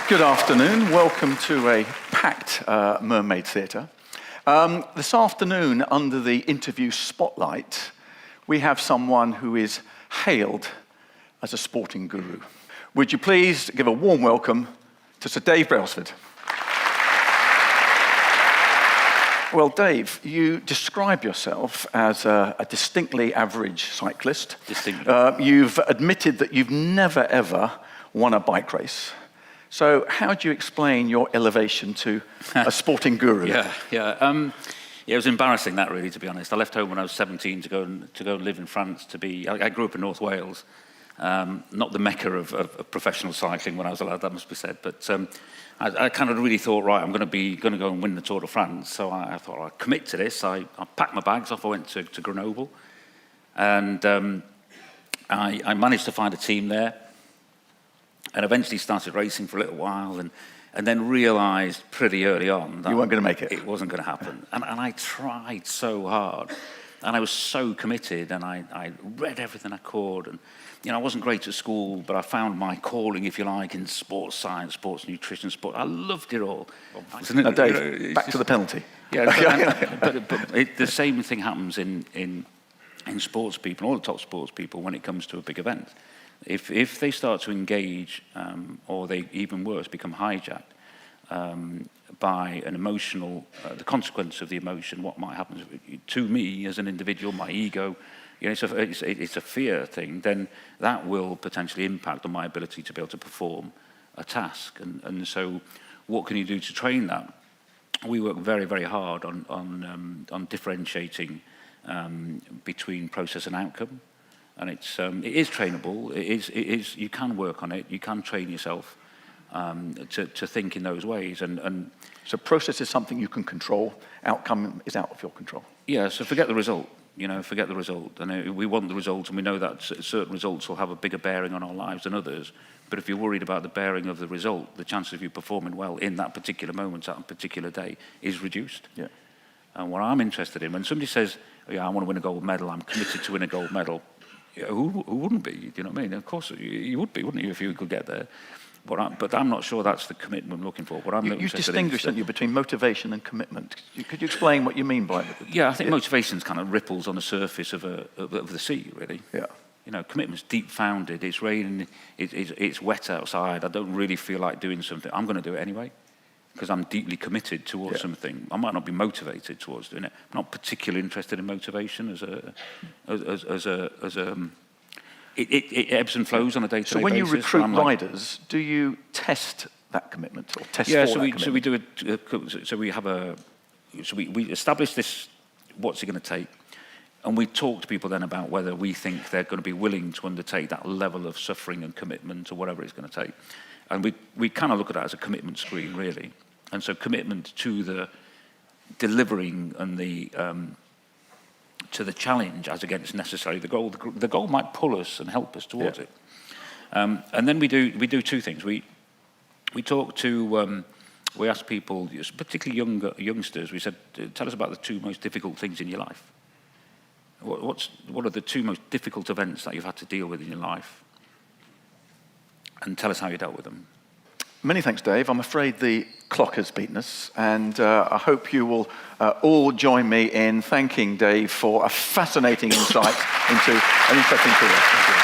Good afternoon. Welcome to a packed Mermaid Theatre. This afternoon, under the interview spotlight, we have someone who is hailed as a sporting guru. Would you please give a warm welcome to Sir Dave Brailsford? Well, Dave, you describe yourself as a distinctly average cyclist. Distinctly. You've admitted that you've never, ever won a bike race. So how do you explain your elevation to a sporting guru? Yeah, it was embarrassing, that, really, to be honest. I left home when I was 17 to go and live in France. I grew up in North Wales, not the mecca of professional cycling when I was a lad, that must be said. But I kind of really thought, right, I'm going to go and win the Tour de France. So I thought I'd commit to this. I packed my bags off. I went to Grenoble, and I managed to find a team there. And eventually started racing for a little while, and then realised pretty early on that you weren't going to make it. It wasn't going to happen. And I tried so hard, and I was so committed, and I read everything I could. And I wasn't great at school, but I found my calling, if you like, in sports science, sports nutrition, sport. I loved it all. Now, Dave, back to the penalty. Yeah, but the same thing happens in sports people, all the top sports people, when it comes to a big event. If they start to engage, or they, even worse, become hijacked by an emotional, the consequence of the emotion, what might happen to me as an individual, my ego, it's a fear thing, then that will potentially impact on my ability to be able to perform a task. And so what can you do to train that? We work very, very hard on differentiating between process and outcome. And it is trainable. It is. You can work on it. You can train yourself to think in those ways. And so process is something you can control. Outcome is out of your control. Yeah. So forget the result. Forget the result. And we want the result, and we know that certain results will have a bigger bearing on our lives than others. But if you're worried about the bearing of the result, the chance of you performing well in that particular moment, that particular day, is reduced. Yeah. And what I'm interested in, when somebody says, "Yeah, I want to win a gold medal. I'm committed to win a gold medal." Yeah, who wouldn't be? Do you know what I mean? Of course, you would be, wouldn't you, if you could get there? But I'm not sure that's the commitment I'm looking for. What I'm you distinguish, don't you, between motivation and commitment? Could you explain what you mean by it? Yeah, I think motivation's kind of ripples on the surface of the sea, really. Yeah. Commitment's deep-founded. It's raining. It's wet outside. I don't really feel like doing something. I'm going to do it anyway, because I'm deeply committed towards something. I might not be motivated towards doing it. I'm not particularly interested in motivation it ebbs and flows on a day-to-day basis. So when you recruit riders, do you test that commitment or test for that commitment? So we establish this, what's it going to take, and we talk to people then about whether we think they're going to be willing to undertake that level of suffering and commitment or whatever it's going to take. And we kind of look at that as a commitment screen, really. And so commitment to the delivering and to the challenge as against necessarily the goal. The goal might pull us and help us towards it. And then we do two things. We talk to, we ask people, particularly youngsters, we said, tell us about the two most difficult things in your life. What are the two most difficult events that you've had to deal with in your life? And tell us how you dealt with them. Many thanks, Dave. I'm afraid the clock has beaten us, and I hope you will all join me in thanking Dave for a fascinating insight into an interesting career. Thank you.